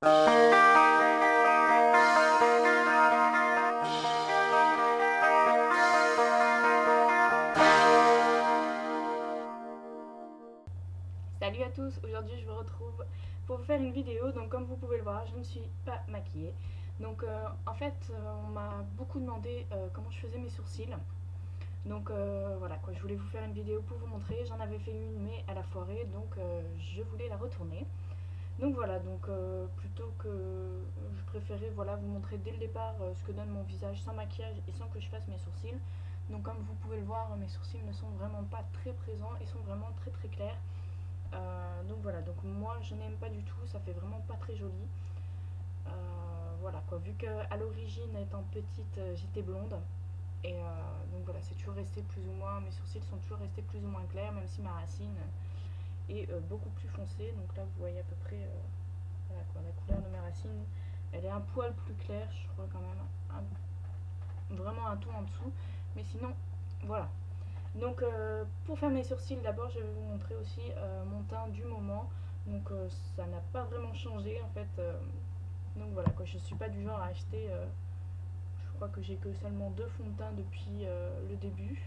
Salut à tous, aujourd'hui je vous retrouve pour vous faire une vidéo. Donc comme vous pouvez le voir, je ne suis pas maquillée. Donc en fait on m'a beaucoup demandé comment je faisais mes sourcils. Donc voilà quoi, je voulais vous faire une vidéo pour vous montrer. J'en avais fait une mais elle a foiré, donc je voulais la retourner. Donc voilà, donc plutôt que je préférais voilà, vous montrer dès le départ ce que donne mon visage sans maquillage et sans que je fasse mes sourcils. Donc comme vous pouvez le voir, mes sourcils ne sont vraiment pas très présents, ils sont vraiment très très clairs. Donc voilà, donc moi je n'aime pas du tout, ça fait vraiment pas très joli. Voilà quoi, vu qu'à l'origine étant petite j'étais blonde. Et donc voilà, c'est toujours resté plus ou moins, mes sourcils sont toujours restés plus ou moins clairs, même si ma racine est beaucoup plus foncée. Donc là vous voyez à peu près voilà quoi, la couleur de ma racine, elle est un poil plus claire, je crois quand même, vraiment un ton en dessous. Mais sinon, voilà. Donc pour faire mes sourcils, d'abord je vais vous montrer aussi mon teint du moment. Donc ça n'a pas vraiment changé en fait. Donc voilà quoi, je suis pas du genre à acheter, je crois que j'ai que seulement 2 fonds de teint depuis le début.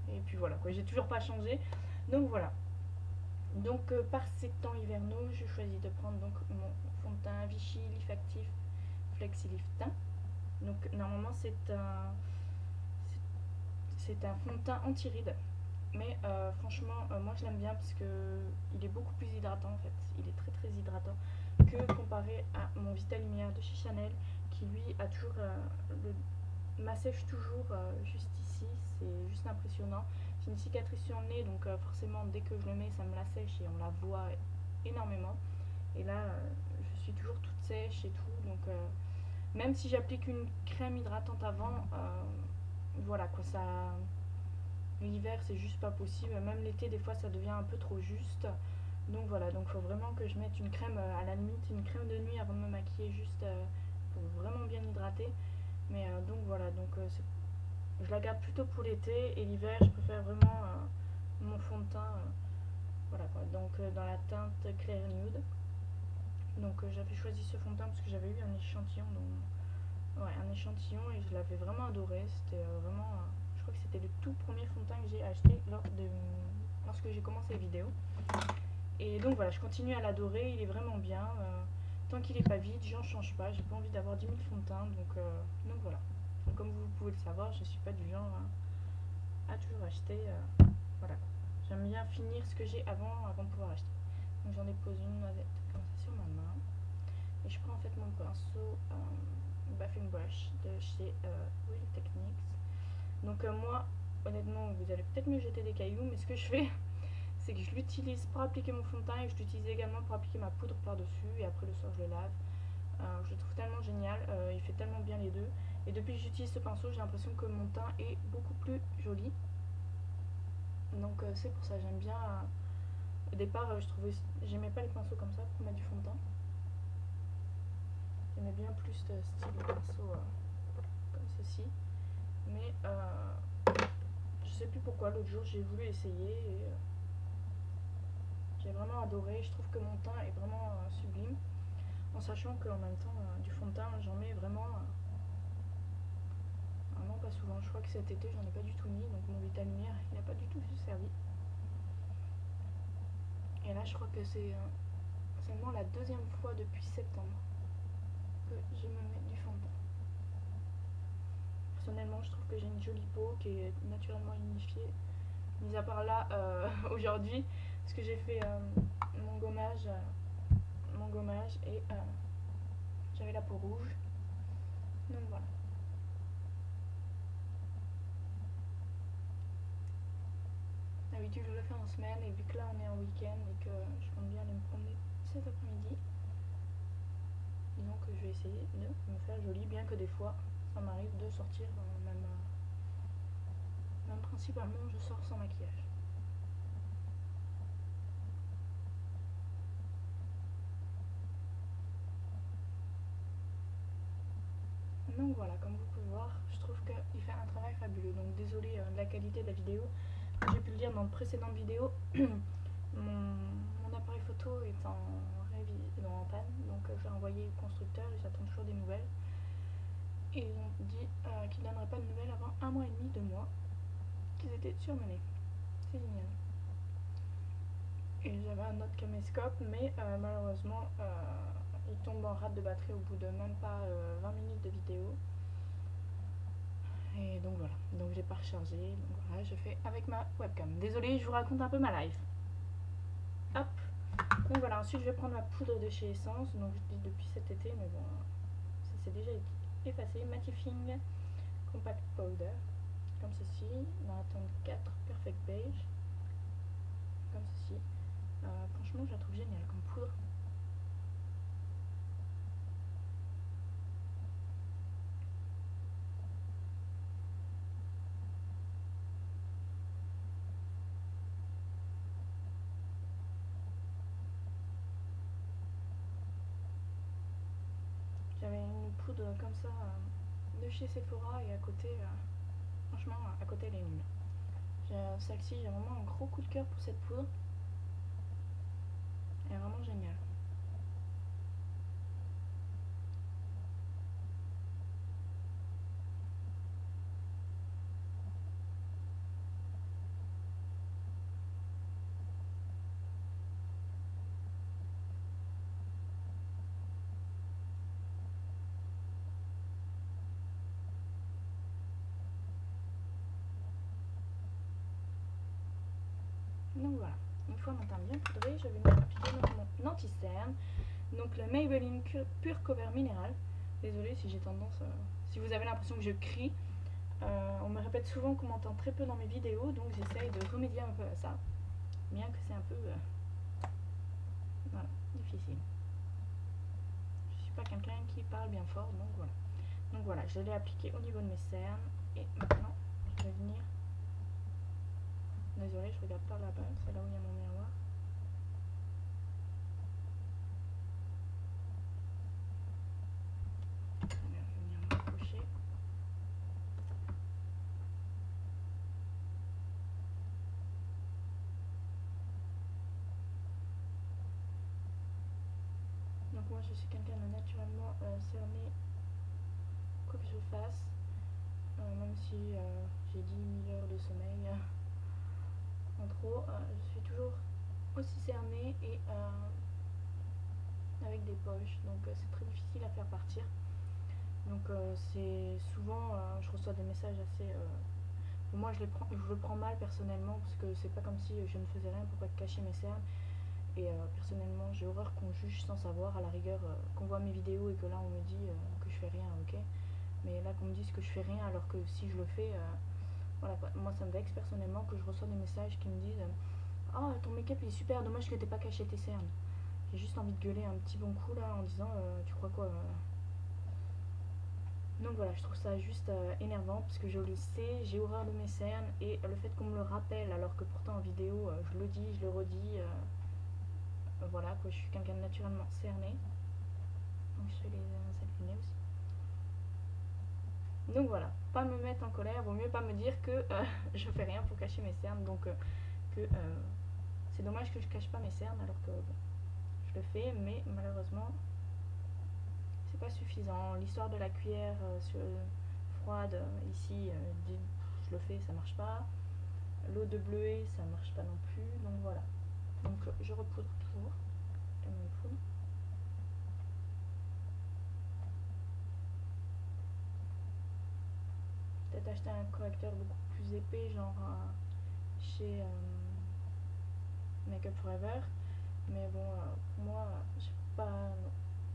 Et puis voilà quoi, j'ai toujours pas changé. Donc voilà. Donc par ces temps hivernaux, je choisis de prendre donc mon fond de teint Vichy Lift Active Flexi Lift Teint. Donc normalement c'est un fond de teint anti-rides. Mais franchement, moi je l'aime bien parce que il est beaucoup plus hydratant en fait. Il est très très hydratant que comparé à mon Vita Lumière de chez Chanel qui lui a toujours m'assèche toujours juste ici. C'est juste impressionnant. J'ai une cicatrice sur le nez donc forcément dès que je le mets ça me l'assèche et on la voit énormément. Et là je suis toujours toute sèche et tout donc même si j'applique une crème hydratante avant, voilà quoi, ça. L'hiver c'est juste pas possible, même l'été des fois ça devient un peu trop juste. Donc voilà, donc faut vraiment que je mette une crème, à la limite une crème de nuit avant de me maquiller juste pour vraiment bien hydrater. Mais donc voilà, donc je la garde plutôt pour l'été et l'hiver je préfère vraiment mon fond de teint, voilà quoi, donc dans la teinte clair nude. Donc j'avais choisi ce fond de teint parce que j'avais eu un échantillon, donc, ouais, un échantillon et je l'avais vraiment adoré, c'était vraiment je crois que c'était le tout premier fond de teint que j'ai acheté lorsque j'ai commencé les vidéos. Et donc voilà, je continue à l'adorer, il est vraiment bien. Tant qu'il n'est pas vide, j'en change pas, j'ai pas envie d'avoir 10 000 fonds de teint. Donc voilà. Donc, comme vous pouvez le savoir, je suis pas du genre à toujours acheter. Voilà. J'aime bien finir ce que j'ai avant de pouvoir acheter. Donc j'en ai posé une noisette comme ça sur ma main. Et je prends en fait mon pinceau Buffing Brush de chez Real Techniques. Donc moi, honnêtement, vous allez peut-être me jeter des cailloux, mais ce que je fais, c'est que je l'utilise pour appliquer mon fond de teint et je l'utilise également pour appliquer ma poudre par-dessus. Et après le soir, je le lave. Je le trouve tellement génial, il fait tellement bien les deux. Et depuis que j'utilise ce pinceau, j'ai l'impression que mon teint est beaucoup plus joli. Donc c'est pour ça, j'aime bien. Au départ, j'aimais pas les pinceaux comme ça pour mettre du fond de teint. J'aimais bien plus de style pinceau comme ceci. Mais je sais plus pourquoi, l'autre jour j'ai voulu essayer et j'ai vraiment adoré. Je trouve que mon teint est vraiment sublime, en sachant qu'en même temps du fond de teint j'en mets vraiment pas souvent. Je crois que cet été j'en ai pas du tout mis, donc mon Vita Lumière il n'a pas du tout servi. Et là je crois que c'est seulement la deuxième fois depuis septembre que je me mets du fond de teint. Personnellement je trouve que j'ai une jolie peau qui est naturellement unifiée. Mis à part là aujourd'hui parce que j'ai fait mon gommage et j'avais la peau rouge. Donc voilà. D'habitude je le fais en semaine et vu que là on est en week-end et que je compte bien aller me promener cet après-midi, disons que je vais essayer de me faire jolie, bien que des fois ça m'arrive de sortir, même principalement je sors sans maquillage. Donc voilà, comme vous pouvez voir, je trouve qu'il fait un travail fabuleux. Donc désolé de la qualité de la vidéo. Comme j'ai pu le dire dans de précédentes vidéos, mon appareil photo est en panne. envoyé au constructeur et j'attends toujours des nouvelles. Et ils ont dit qu'ils ne donneraient pas de nouvelles avant 1 mois et demi, 2 mois, qu'ils étaient surmenés. C'est génial. Et j'avais un autre caméscope, mais malheureusement, il tombe en rate de batterie au bout de même pas 20 minutes de vidéo. Et donc voilà, donc j'ai pas rechargé, donc voilà, je fais avec ma webcam. Désolée, je vous raconte un peu ma life. Hop, donc voilà, ensuite je vais prendre ma poudre de chez Essence, donc je dis depuis cet été, mais bon, ça s'est déjà effacé. Mattifying Compact Powder, comme ceci, dans la teinte 4 Perfect Beige, comme ceci. Franchement, je la trouve géniale comme poudre. J'avais une poudre comme ça de chez Sephora et à côté, franchement, à côté elle est nulle. Celle-ci, j'ai vraiment un gros coup de cœur pour cette poudre. Elle est vraiment géniale. Donc voilà, une fois mon teint bien poudré, je vais venir appliquer mon anti-cerne. Donc le Maybelline Pure Cover Minéral. Désolée si j'ai tendance, si vous avez l'impression que je crie. On me répète souvent qu'on m'entend très peu dans mes vidéos, donc j'essaye de remédier un peu à ça. Bien que c'est un peu voilà, difficile. Je suis pas quelqu'un qui parle bien fort, donc voilà. Donc voilà, je l'ai appliqué au niveau de mes cernes. Et maintenant, je vais venir... Désolée, je regarde par là-bas, c'est là où il y a mon miroir. Je vais venir m'approcher. Donc moi je suis quelqu'un de naturellement cerné, quoi que je fasse. Même si j'ai 10 000 heures de sommeil en trop, je suis toujours aussi cernée et avec des poches, donc c'est très difficile à faire partir. Donc c'est souvent, je reçois des messages assez... moi je le prends mal personnellement, parce que c'est pas comme si je ne faisais rien pour cacher mes cernes. Et personnellement j'ai horreur qu'on juge sans savoir, à la rigueur qu'on voit mes vidéos et que là on me dit que je fais rien, ok. Mais là qu'on me dise que je fais rien alors que si je le fais, voilà quoi. Moi ça me vexe personnellement que je reçois des messages qui me disent oh ton make-up il est super, dommage que t'aies pas caché tes cernes. J'ai juste envie de gueuler un petit bon coup là en disant tu crois quoi Donc voilà, je trouve ça juste énervant parce que je le sais, j'ai horreur de mes cernes et le fait qu'on me le rappelle alors que pourtant en vidéo je le dis, je le redis, voilà quoi, je suis quelqu'un de naturellement cerné. Donc je fais les inclinés aussi. Donc voilà, pas me mettre en colère, vaut mieux pas me dire que je fais rien pour cacher mes cernes, donc que c'est dommage que je cache pas mes cernes alors que bon, je le fais, mais malheureusement c'est pas suffisant. L'histoire de la cuillère froide ici, je le fais, ça marche pas. L'eau de bleuet, ça marche pas non plus, donc voilà. Donc je repoudre toujours la même poudre. Peut-être acheter un correcteur beaucoup plus épais, genre chez Make Up Forever, mais bon, pour moi,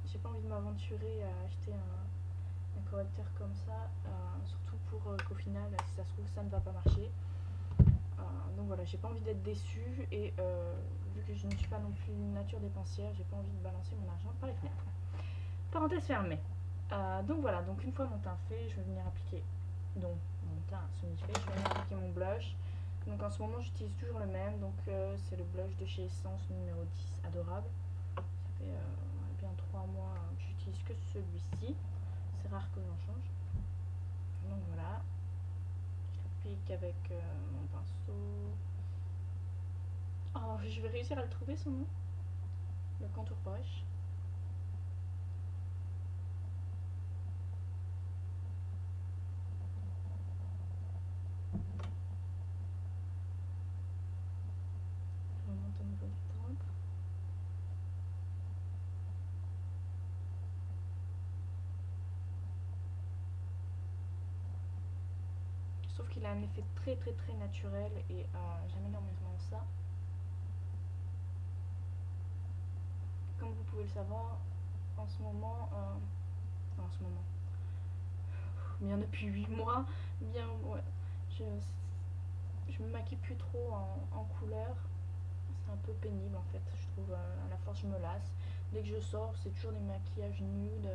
j'ai pas envie de m'aventurer à acheter un correcteur comme ça, surtout pour qu'au final, si ça se trouve, ça ne va pas marcher. Donc voilà, j'ai pas envie d'être déçue et vu que je ne suis pas non plus une nature dépensière, j'ai pas envie de balancer mon argent par les fenêtres. Parenthèse fermée. Donc voilà, donc une fois mon teint fait, je vais venir appliquer donc mon teint semi-fait, je vais venir appliquer mon blush. Donc en ce moment j'utilise toujours le même, donc c'est le blush de chez Essence numéro 10, adorable. Ça fait bien 3 mois que j'utilise que celui-ci, c'est rare que j'en change. Donc voilà, j'applique avec mon pinceau. Oh, je vais réussir à le trouver son nom. Le contour brush. trouve qu'il a un effet très très très naturel et j'aime énormément ça. Comme vous pouvez le savoir, en ce moment, bien depuis 8 mois, bien ouais, je me maquille plus trop en couleur. C'est un peu pénible en fait, je trouve. À la force, je me lasse. Dès que je sors, c'est toujours des maquillages nudes.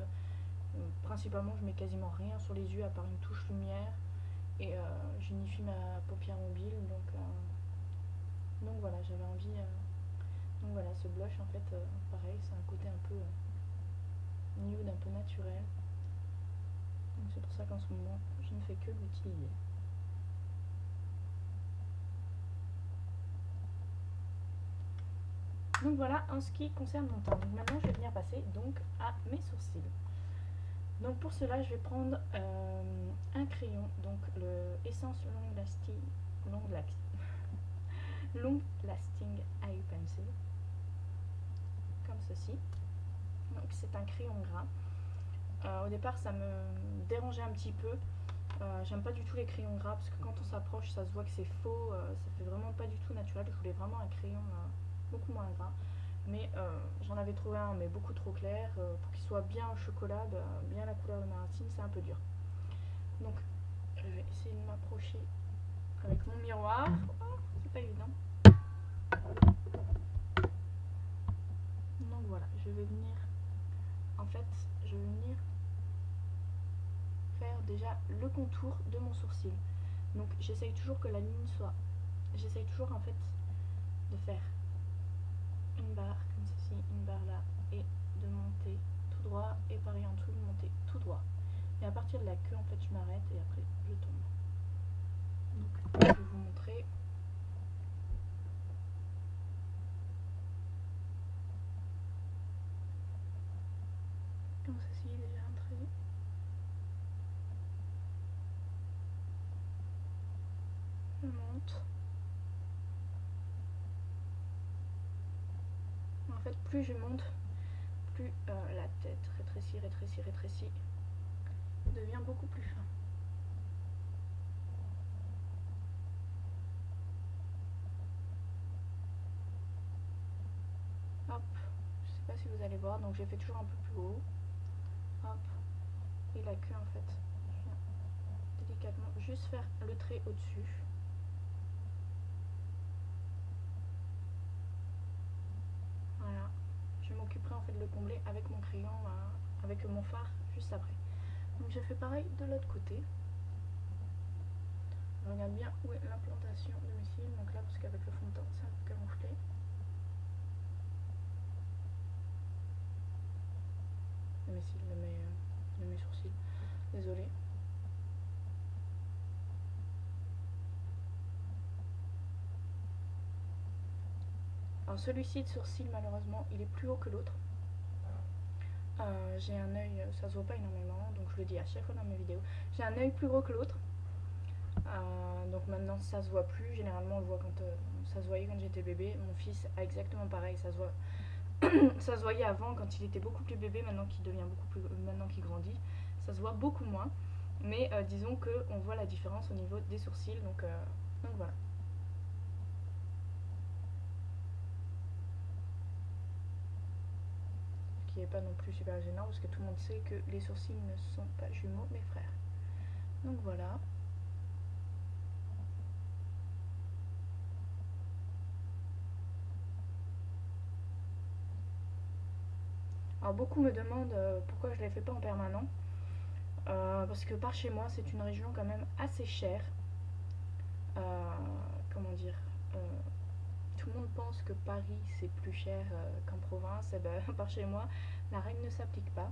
Principalement, je mets quasiment rien sur les yeux à part une touche lumière. Et j'unifie ma paupière mobile. Donc voilà, j'avais envie. Donc voilà, ce blush en fait, pareil, c'est un côté un peu nude, un peu naturel. Donc c'est pour ça qu'en ce moment, je ne fais que l'utiliser. Donc voilà en ce qui concerne mon teint. Donc maintenant je vais venir passer donc à mes sourcils. Donc pour cela je vais prendre un crayon, donc le Essence Long Lasting Eye Pencil, comme ceci. Donc c'est un crayon gras. Au départ ça me dérangeait un petit peu. J'aime pas du tout les crayons gras parce que quand on s'approche ça se voit que c'est faux, ça fait vraiment pas du tout naturel. Je voulais vraiment un crayon beaucoup moins gras, mais j'en avais trouvé un mais beaucoup trop clair. Pour qu'il soit bien au chocolat, bien la couleur de ma racine, c'est un peu dur. Donc je vais essayer de m'approcher avec mon miroir. Oh, c'est pas évident. Donc voilà, je vais venir faire déjà le contour de mon sourcil. Donc j'essaye toujours que la ligne soit, j'essaye toujours en fait de faire une barre comme ceci, une barre là, et de monter tout droit, et pareil en dessous de monter tout droit. Et à partir de la queue en fait je m'arrête et après je tombe. Donc je vais vous montrer. Comme ceci, déjà un trait. Je monte. En fait plus je monte, plus la tête rétrécit, devient beaucoup plus fin. Hop, je sais pas si vous allez voir, donc j'ai fait toujours un peu plus haut. Hop, et la queue en fait, je viens délicatement juste faire le trait au-dessus. Voilà, je m'occuperai en fait de le combler avec mon crayon, avec mon fard juste après. Donc je fais pareil de l'autre côté. Je regarde bien où est l'implantation de mes cils, donc là parce qu'avec le fond de teint c'est un peu camouflé. De mes cils, de mes sourcils, désolée. Alors celui-ci de sourcil malheureusement il est plus haut que l'autre. J'ai un œil, ça se voit pas énormément donc je le dis à chaque fois dans mes vidéos, j'ai un œil plus gros que l'autre. Donc maintenant ça se voit plus, généralement on le voit quand ça se voyait quand j'étais bébé. Mon fils a exactement pareil, ça se voit. Ça se voyait avant quand il était beaucoup plus bébé, maintenant qu'il devient beaucoup plus, maintenant qu'il grandit, ça se voit beaucoup moins. Mais disons que on voit la différence au niveau des sourcils, donc voilà. Ce qui n'est pas non plus super gênant parce que tout le monde sait que les sourcils ne sont pas jumeaux mais frères. Donc voilà. Alors beaucoup me demandent pourquoi je ne les fais pas en permanent. Parce que par chez moi c'est une région quand même assez chère. Comment dire, tout le monde pense que Paris c'est plus cher qu'en province. Et ben par chez moi la règle ne s'applique pas.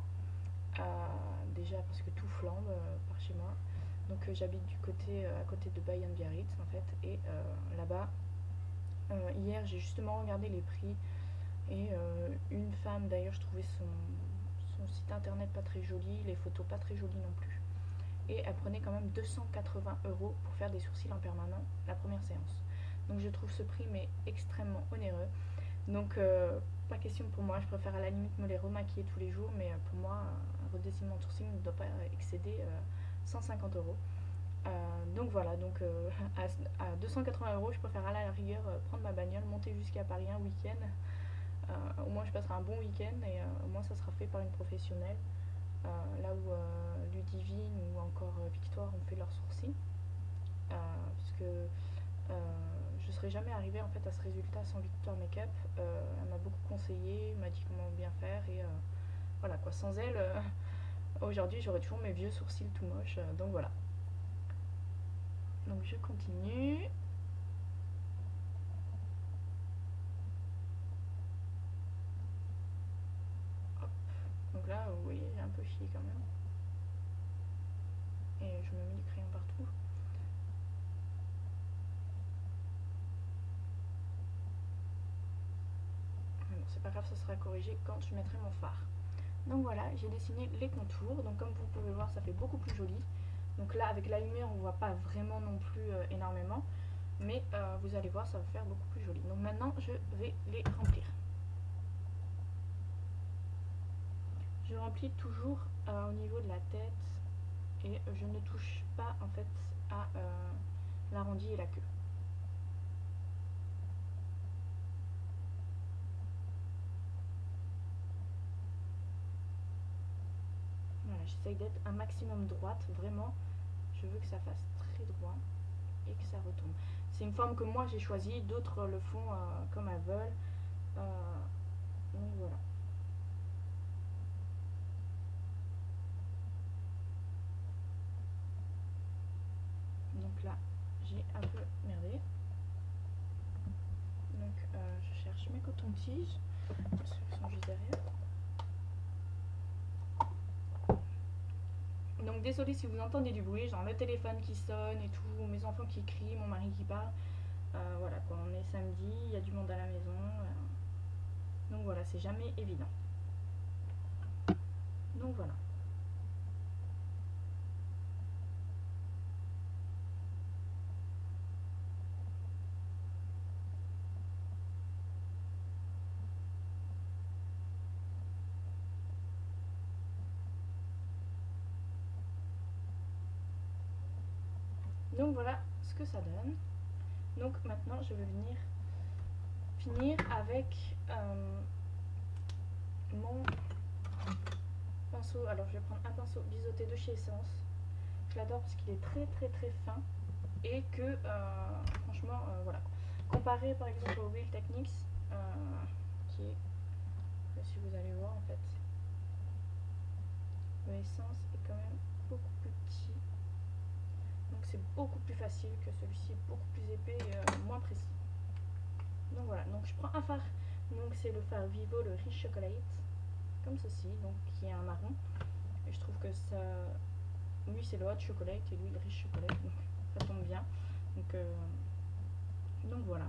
Déjà parce que tout flambe par chez moi. Donc j'habite du côté à côté de Bayern-Biarritz en fait. Et là-bas, hier j'ai justement regardé les prix. Et une femme, d'ailleurs je trouvais son site internet pas très joli, les photos pas très jolies non plus. Et elle prenait quand même 280 € pour faire des sourcils en permanent la première séance. Donc je trouve ce prix mais extrêmement onéreux. Donc pas question pour moi, je préfère à la limite me les remaquiller tous les jours. Mais pour moi un redessinement de sourcils ne doit pas excéder 150 €. Donc voilà, donc à 280 €, je préfère à la rigueur prendre ma bagnole, monter jusqu'à Paris un week-end. Au moins je passerai un bon week-end et au moins ça sera fait par une professionnelle. Là où Ludivine ou encore Victoire ont fait leurs sourcils. Parce que je serais jamais arrivée en fait à ce résultat sans Victoire Makeup. Elle m'a beaucoup conseillé, m'a dit comment bien faire et voilà quoi, sans elle aujourd'hui j'aurais toujours mes vieux sourcils tout moches, donc voilà. Donc je continue. Hop. Donc là vous voyez j'ai un peu chié quand même. Et je me mets du crayon partout. Mais bon, c'est pas grave, ça sera corrigé quand je mettrai mon fard. Donc voilà, j'ai dessiné les contours. Donc comme vous pouvez voir, ça fait beaucoup plus joli. Donc là, avec la lumière, on voit pas vraiment non plus énormément. Mais vous allez voir, ça va faire beaucoup plus joli. Donc maintenant, je vais les remplir. Je remplis toujours au niveau de la tête. Et je ne touche pas en fait à l'arrondi et la queue. Voilà, j'essaye d'être un maximum droite, vraiment. Je veux que ça fasse très droit et que ça retombe. C'est une forme que moi j'ai choisie, d'autres le font comme elles veulent. Donc voilà. Donc là, j'ai un peu merdé. Donc je cherche mes cotons-tiges. Ils sont juste derrière. Donc désolé si vous entendez du bruit, genre le téléphone qui sonne et tout, mes enfants qui crient, mon mari qui parle. Voilà quoi, on est samedi, il y a du monde à la maison. Donc voilà, c'est jamais évident. Donc voilà. Donc voilà ce que ça donne. Donc maintenant je vais venir finir avec mon pinceau. Alors je vais prendre un pinceau biseauté de chez Essence. Je l'adore parce qu'il est très très très fin et que franchement voilà. Comparé par exemple au Real Techniques qui est, si vous allez voir en fait, le Essence est quand même beaucoup plus petit. Donc c'est beaucoup plus facile que celui-ci, beaucoup plus épais et moins précis. Donc voilà, donc je prends un fard, donc c'est le fard Vivo, le Rich Chocolate, comme ceci, donc qui est un marron. Et je trouve que ça, lui c'est le Hot Chocolate et lui le Rich Chocolate, donc ça tombe bien. Donc voilà.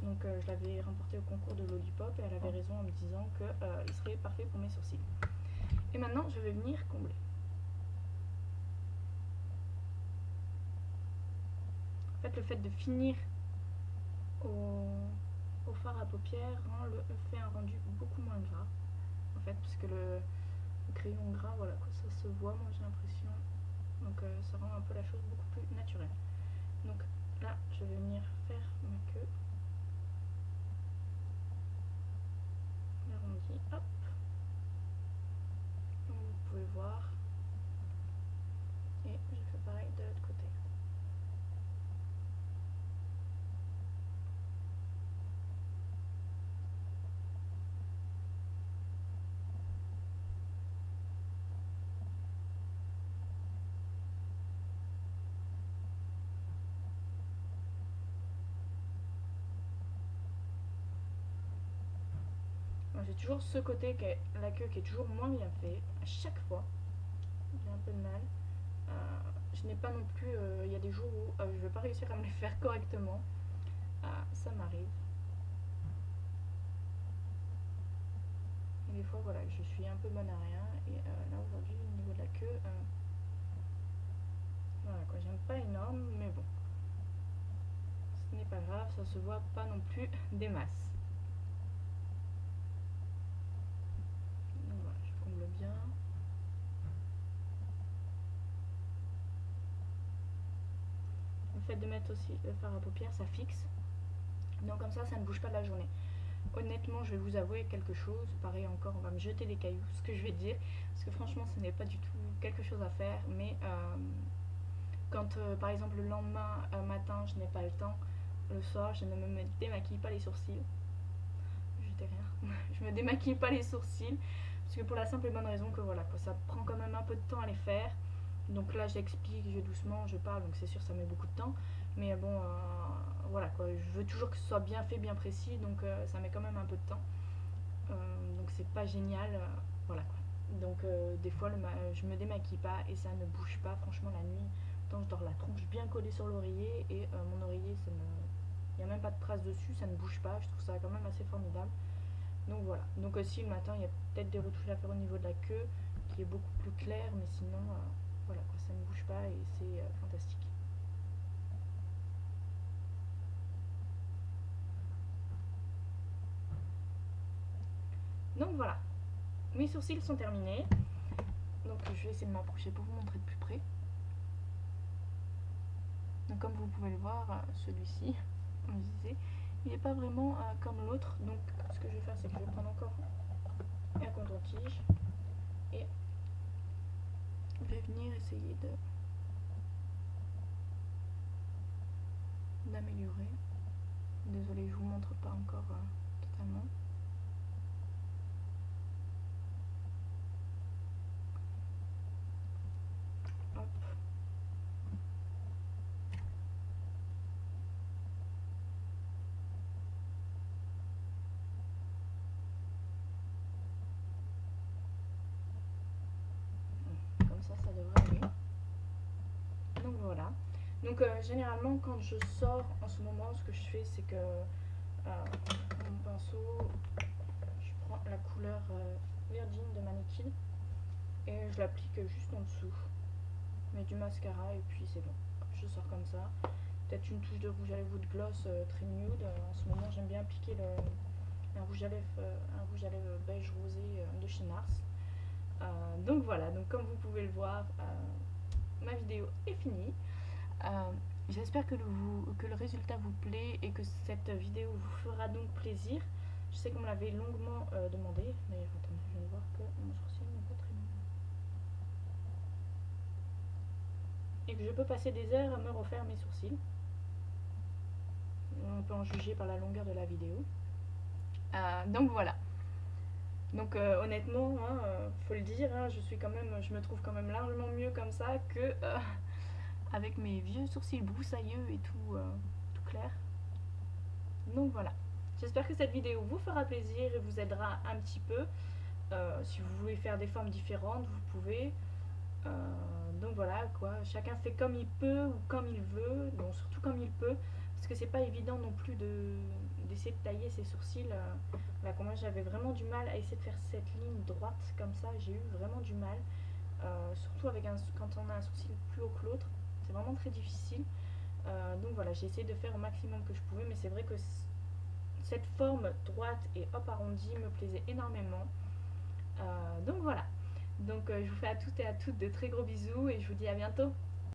Donc je l'avais remporté au concours de Lollipop et elle avait raison en me disant qu'il serait parfait pour mes sourcils. Et maintenant je vais venir combler. En fait le fait de finir au fard à paupières fait un rendu beaucoup moins gras. En fait parce que le crayon gras, voilà quoi, ça se voit moi j'ai l'impression. Donc ça rend un peu la chose beaucoup plus naturelle. Donc là je vais venir faire ma queue. L'arrondi, hop. Donc, vous pouvez voir. Et je fais pareil de l'autre côté. J'ai toujours ce côté, la queue qui est toujours moins bien fait, à chaque fois. J'ai un peu de mal. Je n'ai pas non plus, il y a des jours où je ne vais pas réussir à me les faire correctement. Ça m'arrive. Et des fois, voilà, je suis un peu bonne à rien. Et là, aujourd'hui, au niveau de la queue, voilà quoi, j'aime pas énorme, mais bon. Ce n'est pas grave, ça se voit pas non plus des masses. Donc voilà, je comble bien. fait de mettre aussi le fard à paupières, ça fixe. Donc comme ça ne bouge pas de la journée. Honnêtement, je vais vous avouer quelque chose. Pareil encore, on va me jeter des cailloux, ce que je vais dire. Parce que franchement, ce n'est pas du tout quelque chose à faire. Mais quand, par exemple, le lendemain matin, je n'ai pas le temps, le soir, je ne me démaquille pas les sourcils. Je dis rien. Je me démaquille pas les sourcils. Parce que pour la simple et bonne raison que voilà, quoi, ça prend quand même un peu de temps à les faire. Donc là, j'explique, je doucement, je parle, donc c'est sûr, ça met beaucoup de temps. Mais bon, voilà quoi, je veux toujours que ce soit bien fait, bien précis, donc ça met quand même un peu de temps. Donc c'est pas génial, voilà quoi. Donc des fois, je me démaquille pas et ça ne bouge pas, franchement, la nuit. Tant je dors la tronche bien collée sur l'oreiller et mon oreiller, il n'y a même pas de trace dessus, ça ne bouge pas, je trouve ça quand même assez formidable. Donc voilà, donc aussi le matin, il y a peut-être des retouches à faire au niveau de la queue qui est beaucoup plus claire, mais sinon, voilà quoi, ça ne bouge pas et c'est fantastique. Donc voilà, mes sourcils sont terminés. Donc je vais essayer de m'approcher pour vous montrer de plus près. Donc comme vous pouvez le voir, celui-ci, comme je disais, il n'est pas vraiment comme l'autre. Donc ce que je vais faire, c'est que je vais prendre encore un coton-tige et je vais venir essayer d'améliorer. Désolée, je vous montre pas encore totalement. Hop. Comme ça devrait aller. Donc voilà. Donc généralement quand je sors en ce moment, ce que je fais, c'est que mon pinceau, je prends la couleur Virgin de ma liquide et je l'applique juste en dessous. Je mets du mascara et puis c'est bon. Je sors comme ça. Peut-être une touche de rouge à lèvres ou de gloss très nude. En ce moment j'aime bien appliquer un rouge à lèvres beige rosé de chez Nars. Donc voilà, donc comme vous pouvez le voir, ma vidéo est finie. J'espère que le résultat vous plaît et que cette vidéo vous fera donc plaisir. Je sais qu'on me l'avait longuement demandé. D'ailleurs, attendez, je viens de voir que mon sourcil n'est pas très long. Et que je peux passer des heures à me refaire mes sourcils. On peut en juger par la longueur de la vidéo. Donc voilà. Donc honnêtement, faut le dire, je me trouve quand même largement mieux comme ça que avec mes vieux sourcils broussailleux et tout clair. Donc voilà. J'espère que cette vidéo vous fera plaisir et vous aidera un petit peu. Si vous voulez faire des formes différentes, vous pouvez. Donc voilà quoi, chacun fait comme il peut ou comme il veut, donc surtout comme il peut, parce que c'est pas évident non plus d'essayer de tailler ses sourcils. Là, moi j'avais vraiment du mal à essayer de faire cette ligne droite comme ça, j'ai eu vraiment du mal, surtout quand on a un sourcil plus haut que l'autre, c'est vraiment très difficile. Donc voilà, j'ai essayé de faire au maximum que je pouvais, mais c'est vrai que cette forme droite et hop arrondie me plaisait énormément. Donc voilà. Donc je vous fais à toutes et à toutes de très gros bisous et je vous dis à bientôt.